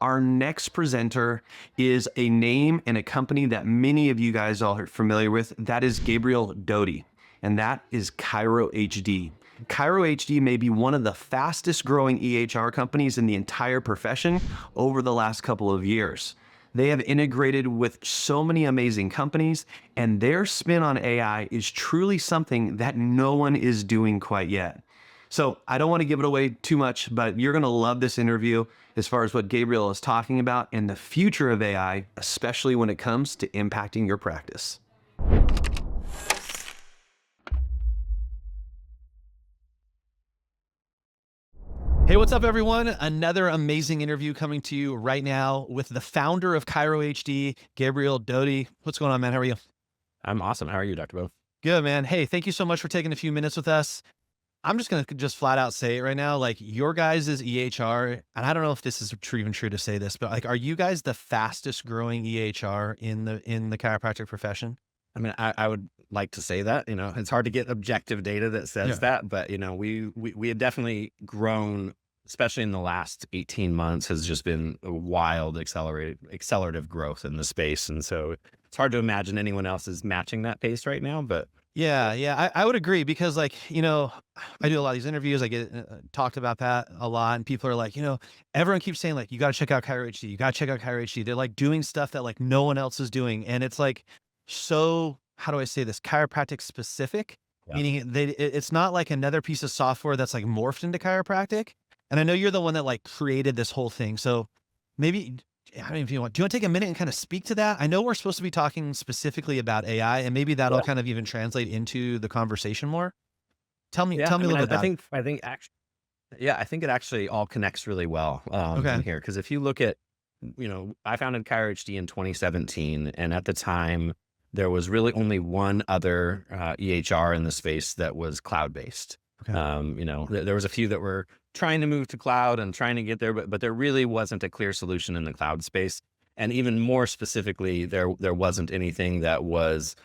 our next presenter is a name and a company that many of you guys all are familiar with. That is Gabriel Doty, and that is ChiroHD. ChiroHD may be one of the fastest growing EHR companies in the entire profession over the last couple of years. They have integrated with so many amazing companies, and their spin on AI is truly something that no one is doing quite yet. So I don't want to give it away too much, but you're going to love this interview as far as what Gabriel is talking about and the future of AI, especially when it comes to impacting your practice. Hey, what's up, everyone? Another amazing interview coming to you right now with the founder of ChiroHD, Gabriel Doty. What's going on, man? How are you? I'm awesome. How are you, Dr. Beau? Good, man. Hey, thank you so much for taking a few minutes with us. I'm just going to just flat out say it right now. Like, your guys' EHR, and I don't know if this is even true to say this, but like, are you guys the fastest growing EHR in the chiropractic profession? I mean, I would like to say that, it's hard to get objective data that says that, but we had definitely grown, especially in the last 18 months, has just been a wild accelerative growth in the space. And so it's hard to imagine anyone else is matching that pace right now, but Yeah, I would agree because, like, I do a lot of these interviews. I get talked about that a lot, and people are like, everyone keeps saying, like, you got to check out ChiroHD. You got to check out ChiroHD. They're like doing stuff that like no one else is doing, and it's like, so how do I say this? Chiropractic specific, meaning it's not like another piece of software that's like morphed into chiropractic. And I know you're the one that like created this whole thing, so maybe. I don't know if you want, do you want to take a minute and kind of speak to that? I know we're supposed to be talking specifically about AI, and maybe that'll kind of even translate into the conversation more. Tell me a little bit about it. I think it actually all connects really well in here. Because if you look at, I founded ChiroHD in 2017, and at the time there was really only one other EHR in the space that was cloud-based. There was a few that were trying to move to cloud and trying to get there, but there really wasn't a clear solution in the cloud space. And even more specifically, there wasn't anything that was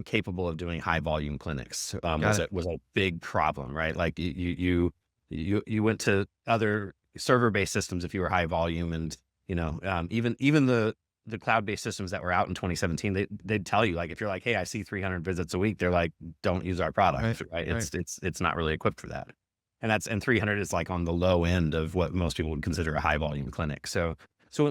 capable of doing high volume clinics. Was a big problem, right? Like you went to other server-based systems if you were high volume, and even the cloud-based systems that were out in 2017, they'd tell you, like, if you're like, hey, I see 300 visits a week, they're like, don't use our product, right? It's not really equipped for that. And 300 is like on the low end of what most people would consider a high volume clinic. So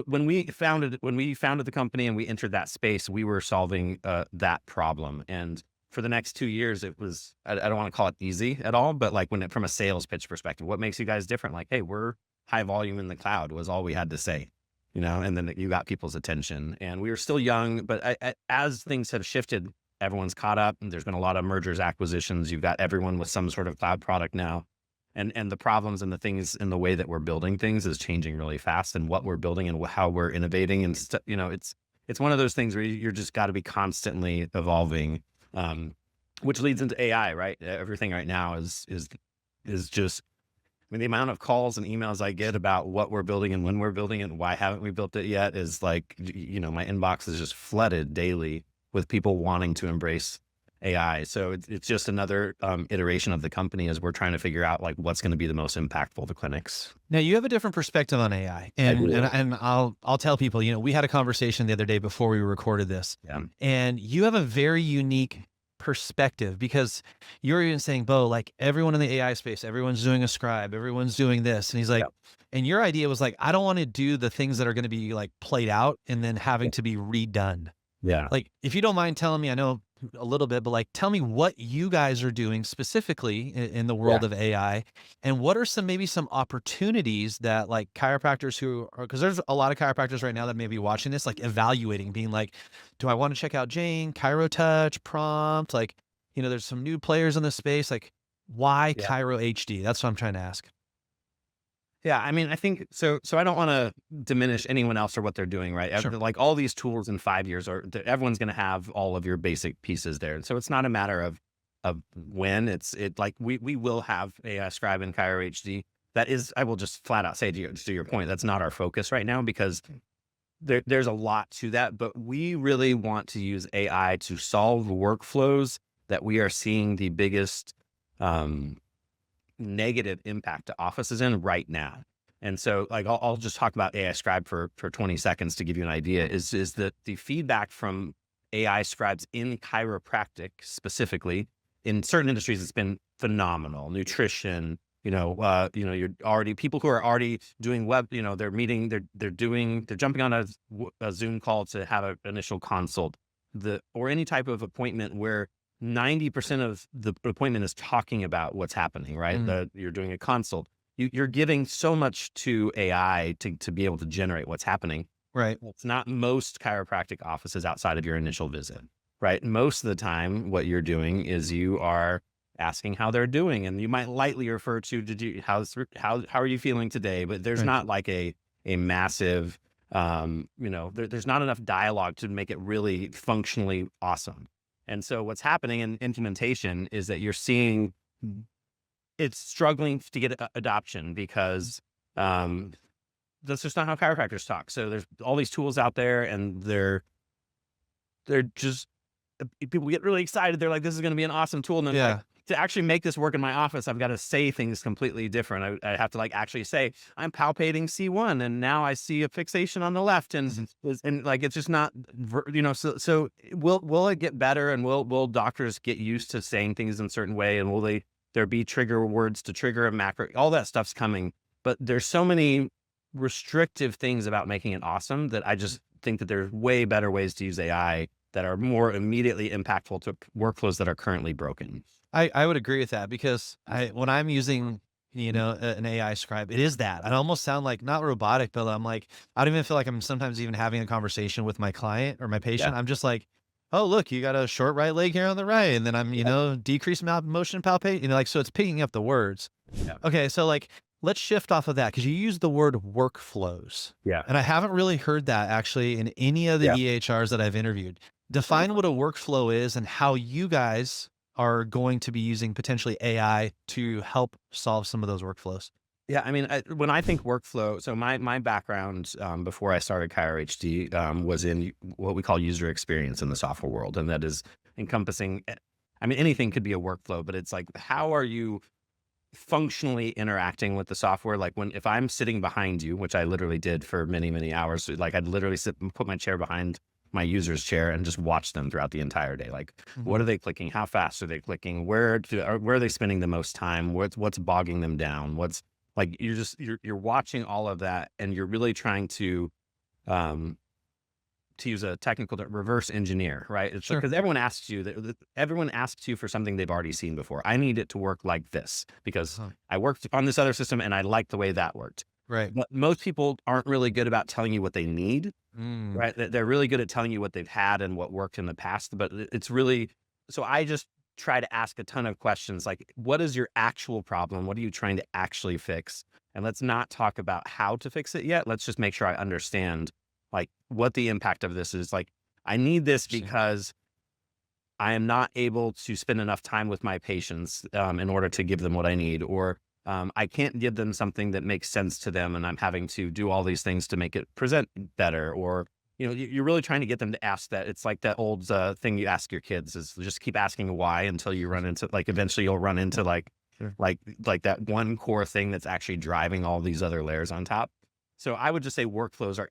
when we founded the company and we entered that space, we were solving that problem. And for the next 2 years, it was, I don't want to call it easy at all, but like from a sales pitch perspective, what makes you guys different? Like, hey, we're high volume in the cloud was all we had to say, and then you got people's attention. And we were still young, but as things have shifted, everyone's caught up, and there's been a lot of mergers, acquisitions. You've got everyone with some sort of cloud product now. And the problems and the things in the way that we're building things is changing really fast, and what we're building and how we're innovating. And it's one of those things where you're just got to be constantly evolving, which leads into AI, right? Everything right now is just, I mean, the amount of calls and emails I get about what we're building and when we're building it and why haven't we built it yet is like, my inbox is just flooded daily with people wanting to embrace AI. So it's just another iteration of the company as we're trying to figure out like what's going to be the most impactful to clinics. Now, you have a different perspective on AI, and I'll tell people, we had a conversation the other day before we recorded this, and you have a very unique perspective, because you're even saying, Beau, like, everyone in the AI space, everyone's doing a scribe, everyone's doing this. And he's like, and your idea was like, I don't want to do the things that are going to be like played out and then having to be redone. Yeah. Like, if you don't mind telling me, I know a little bit, but like, tell me what you guys are doing specifically in the world of AI, and what are maybe some opportunities that like chiropractors because there's a lot of chiropractors right now that may be watching this, like evaluating, being like, do I want to check out Jane, ChiroTouch, Prompt? Like, there's some new players in the space. Like, why ChiroHD? That's what I'm trying to ask. Yeah, I mean, I think so. I don't want to diminish anyone else or what they're doing, right? Sure. Like all these tools in 5 years, everyone's going to have all of your basic pieces there. And so it's not a matter of when. It's like we will have AI Scribe and ChiroHD. That is, I will just flat out say to your point, that's not our focus right now, because there's a lot to that. But we really want to use AI to solve workflows that we are seeing the biggest negative impact to offices in right now. And so like, I'll just talk about AI Scribe for 20 seconds to give you an idea is that the feedback from AI scribes in chiropractic specifically in certain industries, it's been phenomenal. Nutrition, you're already people who are already doing web, they're meeting, they're jumping on a Zoom call to have an initial consult, or any type of appointment where 90% of the appointment is talking about what's happening, right? You're doing a consult. You're giving so much to AI to be able to generate what's happening. Right. It's not most chiropractic offices outside of your initial visit, right? Most of the time, what you're doing is you are asking how they're doing, and you might lightly refer to, how are you feeling today? But there's not like a massive, there's not enough dialogue to make it really functionally awesome. And so what's happening in implementation is that you're seeing it's struggling to get adoption because that's just not how chiropractors talk. So there's all these tools out there, and they're just, people get really excited. They're like, this is going to be an awesome tool. And then like, to actually make this work in my office, I've got to say things completely different. I have to like actually say, I'm palpating C1 and now I see a fixation on the left. And like, it's just not, so will it get better, and will doctors get used to saying things in a certain way? And will there be trigger words to trigger a macro? All that stuff's coming, but there's so many restrictive things about making it awesome that I just think that there's way better ways to use AI that are more immediately impactful to workflows that are currently broken. I would agree with that, because when I'm using, an AI scribe, it is that. I almost sound like not robotic, but I'm like, I don't even feel like I'm sometimes even having a conversation with my client or my patient. I'm just like, oh, look, you got a short right leg here on the right. And then I'm, decrease motion palpate, like, so it's picking up the words. Yeah. Okay. So like, let's shift off of that, because you use the word workflows. Yeah. And I haven't really heard that actually in any of the EHRs that I've interviewed. Define what a workflow is and how you guys are going to be using potentially AI to help solve some of those workflows. Yeah, I mean, when I think workflow, so my background before I started ChiroHD was in what we call user experience in the software world, and that is encompassing, I mean, anything could be a workflow, but it's like, how are you functionally interacting with the software? Like if I'm sitting behind you, which I literally did for many, many hours, like I'd literally sit and put my chair behind my user's chair and just watch them throughout the entire day. Like, what are they clicking? How fast are they clicking? Where are they spending the most time? What's bogging them down? What's like, you're watching all of that, and you're really trying to use a technical term, reverse engineer, right? It's because everyone asks you for something they've already seen before. I need it to work like this because I worked on this other system and I liked the way that worked. Right. But most people aren't really good about telling you what they need, right? They're really good at telling you what they've had and what worked in the past, but it's really, so I just try to ask a ton of questions like, what is your actual problem? What are you trying to actually fix? And let's not talk about how to fix it yet. Let's just make sure I understand like what the impact of this is. Like, I need this because I am not able to spend enough time with my patients in order to give them what I need, or I can't give them something that makes sense to them, and I'm having to do all these things to make it present better. Or, you're really trying to get them to ask that. It's like that old thing you ask your kids is just keep asking why until you run into, like, eventually you'll run into like that one core thing that's actually driving all these other layers on top. So I would just say workflows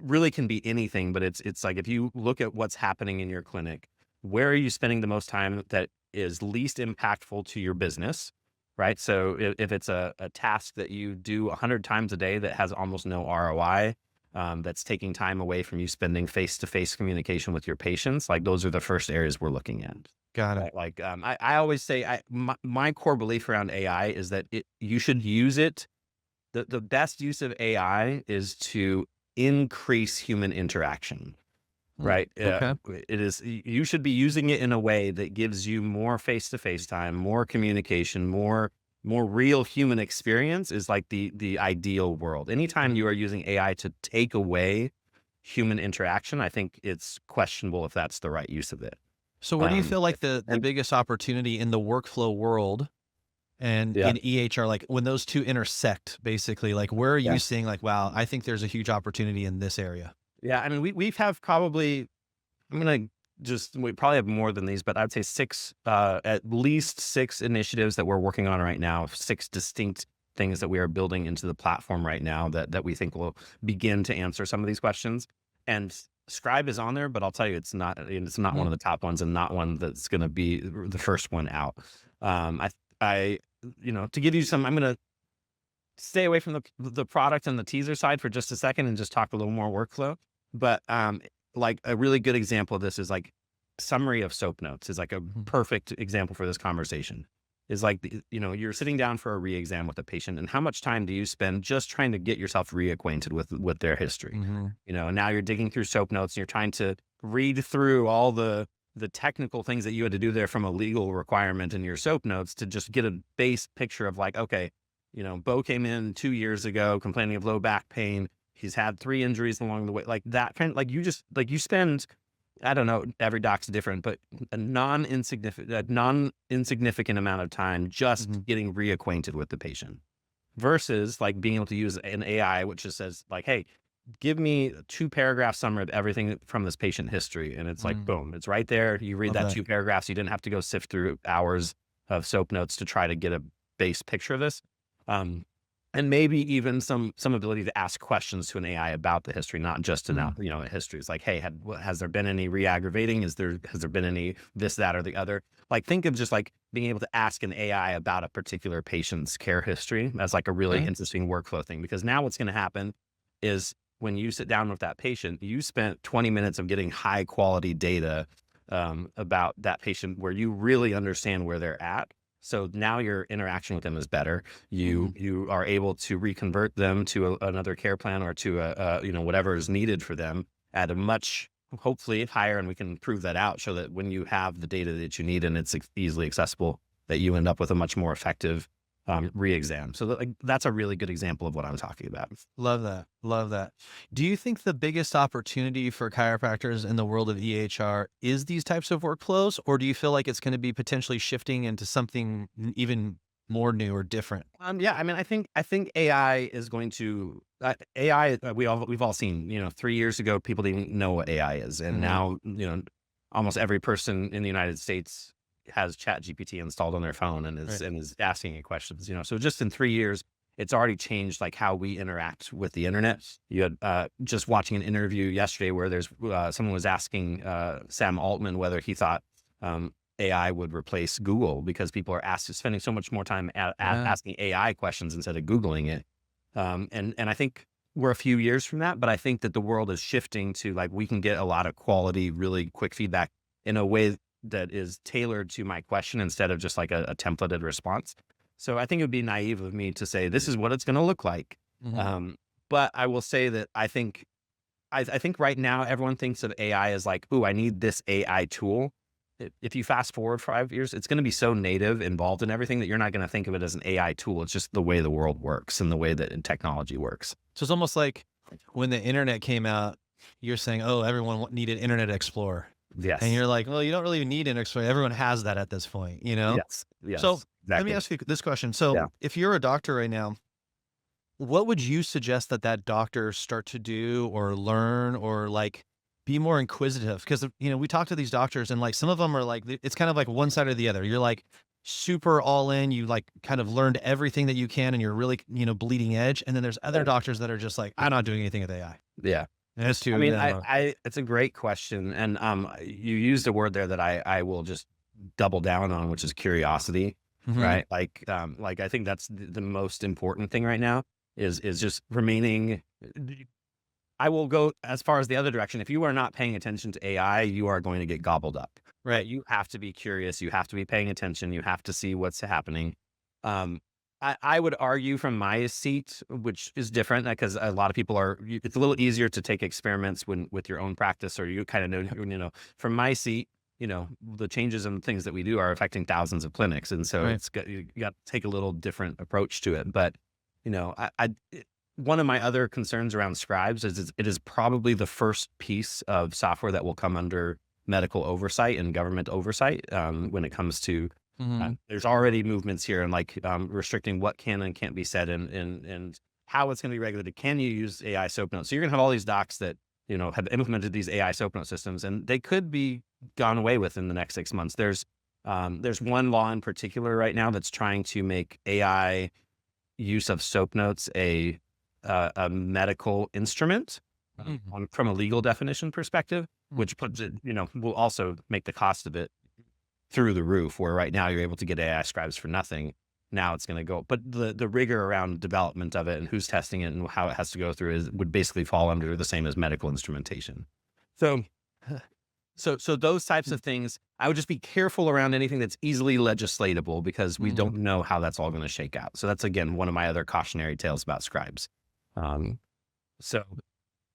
really can be anything, but it's like, if you look at what's happening in your clinic, where are you spending the most time that is least impactful to your business? Right. So if it's a task that you do 100 times a day that has almost no ROI, that's taking time away from you spending face-to-face communication with your patients, like those are the first areas we're looking at. Got it. Like I always say, my core belief around AI is that you should use it. The best use of AI is to increase human interaction. Right. Okay. It is. You should be using it in a way that gives you more face-to-face time, more communication, more real human experience is like the ideal world. Anytime you are using AI to take away human interaction, I think it's questionable if that's the right use of it. So where do you feel like the biggest opportunity in the workflow world and in EHR, like when those two intersect, basically, like where are you seeing like, wow, I think there's a huge opportunity in this area? Yeah, I mean, we have probably, we probably have more than these, but I'd say at least six initiatives that we're working on right now, 6 distinct things that we are building into the platform right now that we think will begin to answer some of these questions. And Scribe is on there, but I'll tell you, it's not one of the top ones, and not one that's going to be the first one out. I to give you some, I'm going to stay away from the product and the teaser side for just a second and just talk a little more workflow. But like a really good example of this is like summary of soap notes is like a perfect example for this conversation. Is like, you're sitting down for a re-exam with a patient, and how much time do you spend just trying to get yourself reacquainted with their history? And now you're digging through soap notes and you're trying to read through all the technical things that you had to do there from a legal requirement in your soap notes to just get a base picture of like, okay, Beau came in 2 years ago complaining of low back pain. He's had 3 injuries along the way. Like that kind of, like you spend, I don't know, every doc's different, but a non-insignificant amount of time just getting reacquainted with the patient versus like being able to use an AI, which just says like, hey, give me a 2-paragraph summary of everything from this patient history. And it's like, boom, it's right there. You read that 2 paragraphs. You didn't have to go sift through hours of soap notes to try to get a base picture of this. And maybe even some ability to ask questions to an AI about the history, not just a history. It's like, hey, has there been any re-aggravating? Has there been any this, that, or the other? Like, think of just like being able to ask an AI about a particular patient's care history as like a really interesting workflow thing. Because now what's going to happen is when you sit down with that patient, you spent 20 minutes of getting high quality data about that patient where you really understand where they're at. So now your interaction with them is better. You are able to reconvert them to another care plan or to whatever is needed for them at a much, hopefully higher, and we can prove that out, so that when you have the data that you need and it's easily accessible, that you end up with a much more effective re-exam. So that's a really good example of what I'm talking about. Love that. Love that. Do you think the biggest opportunity for chiropractors in the world of EHR is these types of workflows, or do you feel like it's going to be potentially shifting into something even more new or different? Yeah, I mean, I think AI is going to AI. We've all seen. 3 years ago, people didn't know what AI is, and now almost every person in the United States has ChatGPT installed on their phone and is asking it questions. So just in 3 years, it's already changed like how we interact with the internet. You had just watching an interview yesterday where there's someone was asking Sam Altman whether he thought AI would replace Google, because people are spending so much more time asking AI questions instead of Googling it. And I think we're a few years from that, but I think that the world is shifting to like, we can get a lot of quality, really quick feedback in a way that is tailored to my question instead of just like a templated response. So I think it would be naive of me to say this is what it's going to look like. But I will say that I think right now everyone thinks of AI as like, ooh, I need this AI tool. If you fast forward 5 years, it's going to be so native, involved in everything, that you're not going to think of it as an AI tool. It's just the way the world works and the way that technology works. So it's almost like when the internet came out, you're saying, oh, everyone needed Internet Explorer. Yes. And you're like, well, you don't really need an Explorer. Everyone has that at this point, Yes. So exactly. let me ask you this question. So if you're a doctor right now, what would you suggest that doctor start to do or learn or like be more inquisitive? Because, we talk to these doctors and like some of them are like, it's kind of like one side or the other. You're like super all in, you like kind of learned everything that you can and you're really, bleeding edge. And then there's other doctors that are just like, I'm not doing anything with AI. Yeah. That's too. I mean, it's a great question. And you used a word there that I will just double down on, which is curiosity, right? Like I think that's the most important thing right now is just remaining. I will go as far as the other direction. If you are not paying attention to AI, you are going to get gobbled up. Right. You have to be curious. You have to be paying attention. You have to see what's happening. I would argue from my seat, which is different because a lot of people it's a little easier to take experiments with your own practice, or you kind of know, from my seat, the changes and things that we do are affecting thousands of clinics. And so you got to take a little different approach to it. But, one of my other concerns around Scribes is it is probably the first piece of software that will come under medical oversight and government oversight when it comes to there's already movements here and like restricting what can and can't be said and how it's going to be regulated. Can you use AI soap notes? So you're going to have all these docs that, have implemented these AI soap note systems, and they could be gone away with in the next 6 months. There's one law in particular right now that's trying to make AI use of SOAP notes a medical instrument from a legal definition perspective, which puts it, will also make the cost of it through the roof, where right now you're able to get AI scribes for nothing. Now it's going to go, but the rigor around development of it and who's testing it and how it has to go through would basically fall under the same as medical instrumentation. So those types of things, I would just be careful around anything that's easily legislatable, because we don't know how that's all going to shake out. So that's, again, one of my other cautionary tales about scribes. So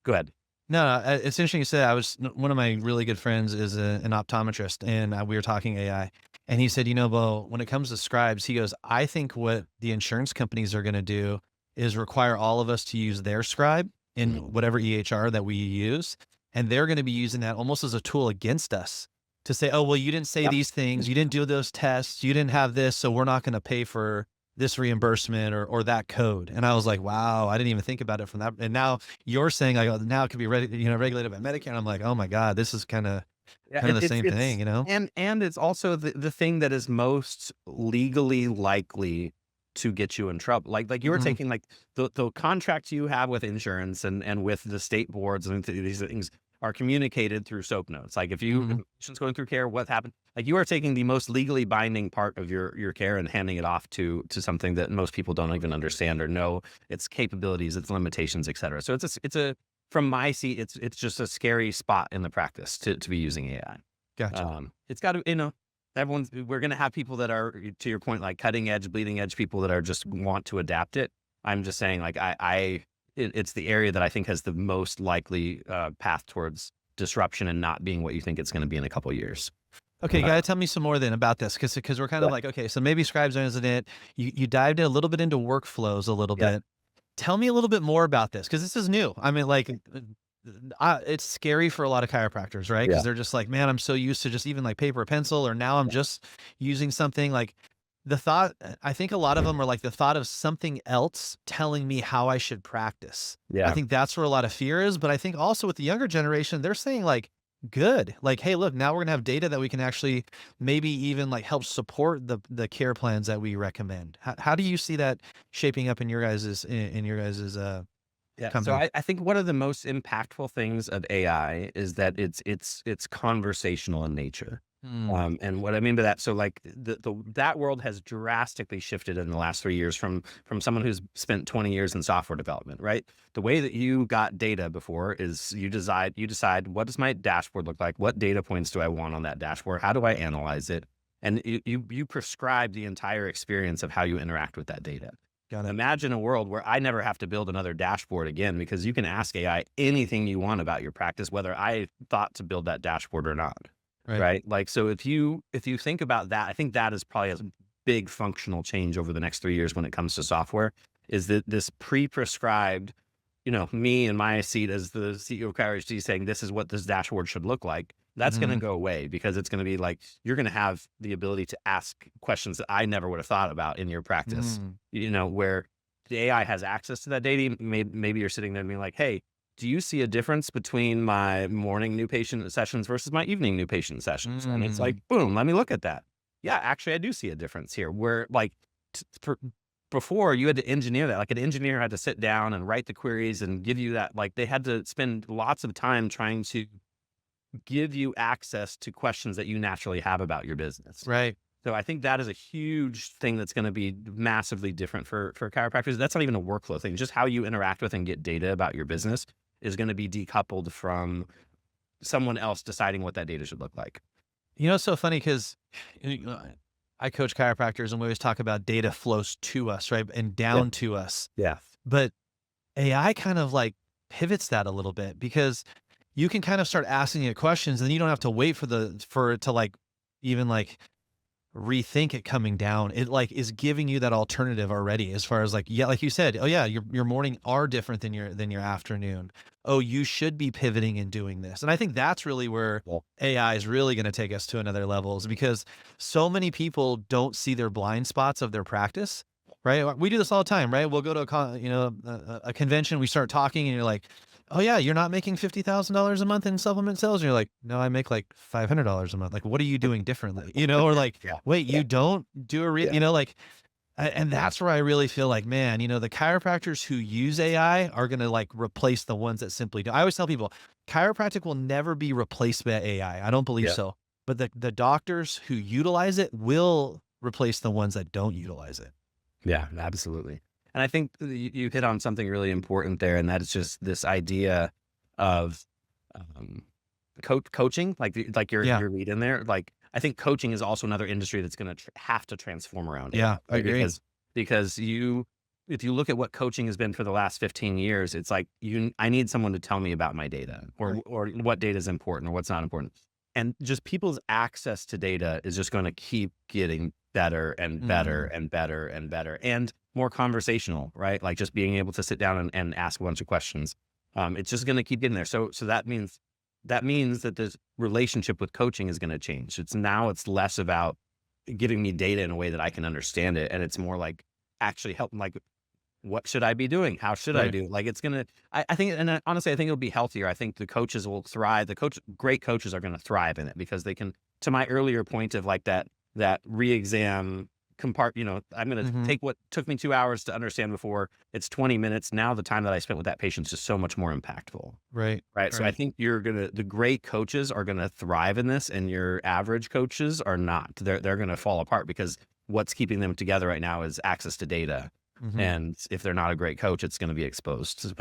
go ahead. No, it's interesting you said. One of my really good friends is an optometrist, and we were talking AI, and he said, Beau, when it comes to scribes, he goes, I think what the insurance companies are going to do is require all of us to use their scribe in whatever EHR that we use. And they're going to be using that almost as a tool against us to say, oh, well, you didn't say these things, you didn't do those tests, you didn't have this, so we're not going to pay for this reimbursement or that code. And I was like, wow, I didn't even think about it from that. And now you're saying, like, now it could be regulated by Medicare. And I'm like, oh my God, this is kind of the same thing, And it's also the thing that is most legally likely to get you in trouble. Like you were taking, like, the contracts you have with insurance and with the state boards and these things are communicated through SOAP notes. Like if patient's going through care, what happened? Like you are taking the most legally binding part of your care and handing it off to something that most people don't even understand or know its capabilities, its limitations, et cetera. So it's a from my seat, it's just a scary spot in the practice to be using AI. Gotcha. It's got to, we're going to have people that are, to your point, like cutting edge, bleeding edge people that are just want to adapt it. I'm just saying, like, it's the area that I think has the most likely path towards disruption and not being what you think it's going to be in a couple of years. Okay, you got to tell me some more then about this, because we're kind of like, okay, so maybe scribes isn't it. You dived a little bit into workflows a little bit. Tell me a little bit more about this, because this is new. I mean, like, it's scary for a lot of chiropractors, right? Because they're just like, man, I'm so used to just even like paper or pencil, or now I'm just using something like the thought. I think a lot of them are like the thought of something else telling me how I should practice. I think that's where a lot of fear is. But I think also with the younger generation, they're saying like, good, like, hey, look, now we're gonna have data that we can actually maybe even like help support the care plans that we recommend. How do you see that shaping up in your guys's company? So I think one of the most impactful things of AI is that it's conversational in nature. And what I mean by that, so like that world has drastically shifted in the last 3 years from someone who's spent 20 years in software development, right? The way that you got data before is you decide what does my dashboard look like? What data points do I want on that dashboard? How do I analyze it? And you prescribe the entire experience of how you interact with that data. Imagine a world where I never have to build another dashboard again, because you can ask AI anything you want about your practice, whether I thought to build that dashboard or not. Right. Like, so if you think about that, I think that is probably a big functional change over the next 3 years when it comes to software, is that this pre-prescribed, me in my seat as the CEO of ChiroHD saying, this is what this dashboard should look like. That's going to go away, because it's going to be like, you're going to have the ability to ask questions that I never would have thought about in your practice, where the AI has access to that data. Maybe you're sitting there and being like, hey, do you see a difference between my morning new patient sessions versus my evening new patient sessions? And it's like, boom, let me look at that. Yeah, actually, I do see a difference here, where like before you had to engineer that. Like an engineer had to sit down and write the queries and give you that. Like they had to spend lots of time trying to give you access to questions that you naturally have about your business. Right. So I think that is a huge thing that's going to be massively different for chiropractors. That's not even a workflow thing. Just how you interact with and get data about your business is going to be decoupled from someone else deciding what that data should look like. It's so funny, because I coach chiropractors and we always talk about data flows to us, right? And down to us. Yeah. But AI kind of like pivots that a little bit, because you can kind of start asking it questions and you don't have to wait for it to like even like rethink it coming down. It like is giving you that alternative already, as far as like, like you said, oh yeah, your morning are different than your afternoon. Oh, you should be pivoting and doing this. And I think that's really where AI is really going to take us to another level, is because so many people don't see their blind spots of their practice, right? We do this all the time, right? We'll go to a convention, we start talking, and you're like, oh yeah, you're not making $50,000 a month in supplement sales. And you're like, no, I make like $500 a month. Like, what are you doing differently? Or like, wait, you don't do like, And that's where I really feel like, man, the chiropractors who use AI are going to like replace the ones that simply do. I always tell people chiropractic will never be replaced by AI. I don't believe so. But the doctors who utilize it will replace the ones that don't utilize it. Yeah, absolutely. And I think you hit on something really important there, and that is just this idea of coaching, like your lead in there. Like, I think coaching is also another industry that's going to have to transform around it. Yeah, I agree. Because if you look at what coaching has been for the last 15 years, it's like I need someone to tell me about my data, or what data is important or what's not important. And just people's access to data is just going to keep getting better and better and better and better and more conversational, right? Like just being able to sit down and ask a bunch of questions. It's just going to keep getting there. So that means that this relationship with coaching is going to change. It's less about giving me data in a way that I can understand it. And it's more like actually helping, like, what should I be doing? How should I do? Like, it's going to, I think, and honestly, I think it'll be healthier. I think the coaches will thrive. Great coaches are going to thrive in it because they can, to my earlier point of like that re-exam I'm going to take what took me 2 hours to understand before. It's 20 minutes. Now the time that I spent with that patient is just so much more impactful. Right. So I think the great coaches are going to thrive in this, and your average coaches are not. They're going to fall apart because what's keeping them together right now is access to data. And if they're not a great coach, it's going to be exposed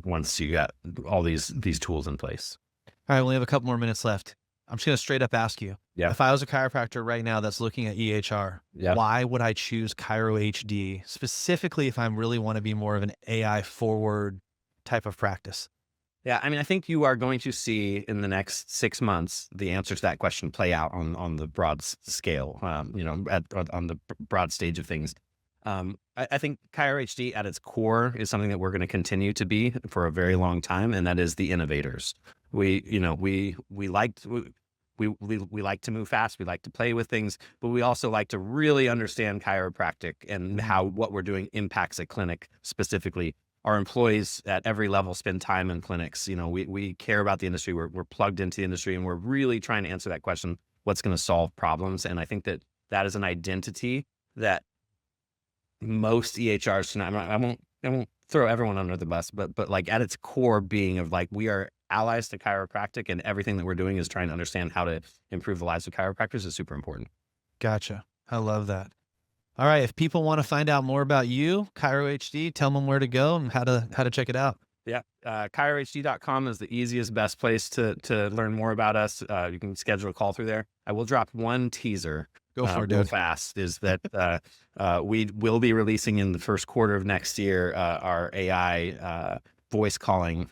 once you got all these tools in place. All right. We only have a couple more minutes left. I'm just going to straight up ask you, if I was a chiropractor right now that's looking at EHR, why would I choose ChiroHD, specifically if I really want to be more of an AI forward type of practice? Yeah, I mean, I think you are going to see in the next 6 months the answer to that question play out on the broad scale, on the broad stage of things. I think ChiroHD at its core is something that we're going to continue to be for a very long time, and that is the innovators. We like to move fast. We like to play with things, but we also like to really understand chiropractic and how what we're doing impacts a clinic specifically. Our employees at every level spend time in clinics. We care about the industry. We're plugged into the industry, and we're really trying to answer that question: what's going to solve problems? And I think that is an identity that most EHRs tonight. I won't throw everyone under the bus, but like at its core being of like, we are allies to chiropractic, and everything that we're doing is trying to understand how to improve the lives of chiropractors is super important. Gotcha. I love that. All right. If people want to find out more about you, ChiroHD, tell them where to go and how to check it out. Yeah. ChiroHD.com is the easiest, best place to learn more about us. You can schedule a call through there. I will drop one teaser. Go for it, real dude. fast, is that we will be releasing in the first quarter of next year our AI voice calling,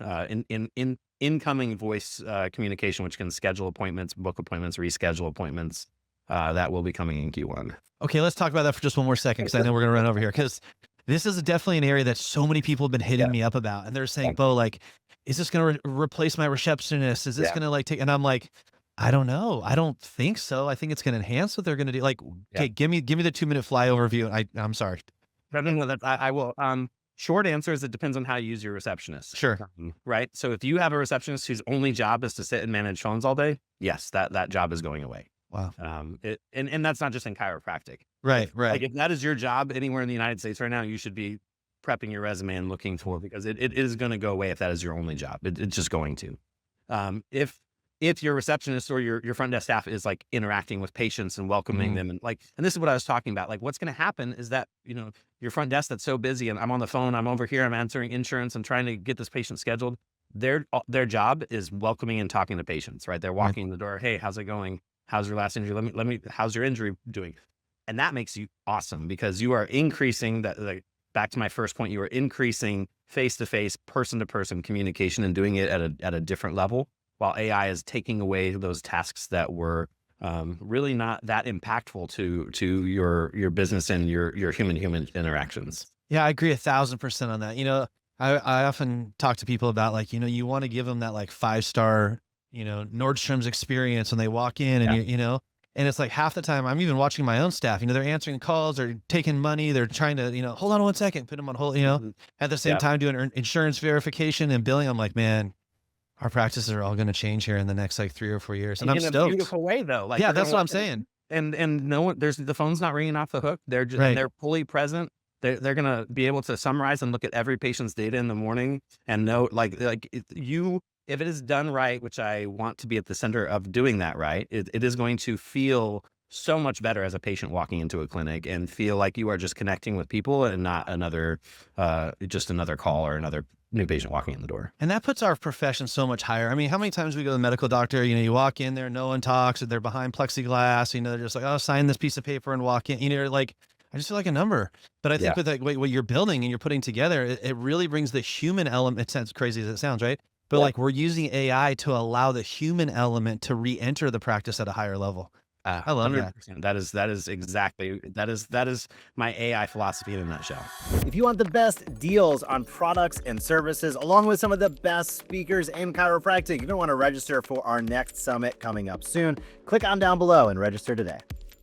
incoming voice communication, which can schedule appointments, book appointments, reschedule appointments. That will be coming in Q1. Okay, let's talk about that for just one more second, because I know we're going to run over here, because this is definitely an area that so many people have been hitting me up about, and they're saying, Beau, like, is this going to replace my receptionist? Is this going to like take, and I'm like, I don't know. I don't think so. I think it's going to enhance what they're going to do. Like, okay, give me the 2-minute flyover view. I'm sorry. I will. Short answer is it depends on how you use your receptionist. Sure. Right. So if you have a receptionist whose only job is to sit and manage phones all day, yes, that job is going away. Wow. And that's not just in chiropractic. Right. Like, if that is your job anywhere in the United States right now, you should be prepping your resume and looking for, because it is going to go away if that is your only job. It's just going to. If your receptionist or your front desk staff is like interacting with patients and welcoming them, and this is what I was talking about. Like, what's going to happen is that, your front desk that's so busy, and I'm on the phone, I'm over here, I'm answering insurance and trying to get this patient scheduled. Their job is welcoming and talking to patients, right? They're walking in the door. Hey, how's it going? How's your last injury? Let me, how's your injury doing? And that makes you awesome, because you are increasing that, back to my first point, you are increasing face-to-face, person-to-person communication and doing it at a different level, while AI is taking away those tasks that were really not that impactful to your business and your human interactions. Yeah, I agree 1,000% on that. I often talk to people about, like, you want to give them that like 5-star, Nordstrom's experience when they walk in, and and it's like half the time I'm even watching my own staff, they're answering calls, they're taking money, they're trying to, hold on one second, put them on hold, at the same time doing insurance verification and billing. I'm like, man, our practices are all going to change here in the next like 3 or 4 years. And I'm stoked. In a beautiful way, though. Like, yeah, that's what I'm saying. and no one, the phone's not ringing off the hook. They're just, Right. they're fully present. They're going to be able to summarize and look at every patient's data in the morning and know, if it is done right, which I want to be at the center of doing that right, it is going to feel so much better as a patient walking into a clinic and feel like you are just connecting with people and not just another call or another new patient walking in the door. And that puts our profession so much higher. I mean, how many times we go to the medical doctor, you walk in there, no one talks, and they're behind plexiglass, they're just like, oh, sign this piece of paper and walk in, like, I just feel like a number. But I think with what you're building and you're putting together, it really brings the human element. It sounds crazy as it sounds, right? But like, we're using AI to allow the human element to re-enter the practice at a higher level. I love 100%. That is my AI philosophy in a nutshell. If you want the best deals on products and services, along with some of the best speakers in chiropractic, you're going to want to register for our next summit coming up soon. Click on down below and register today.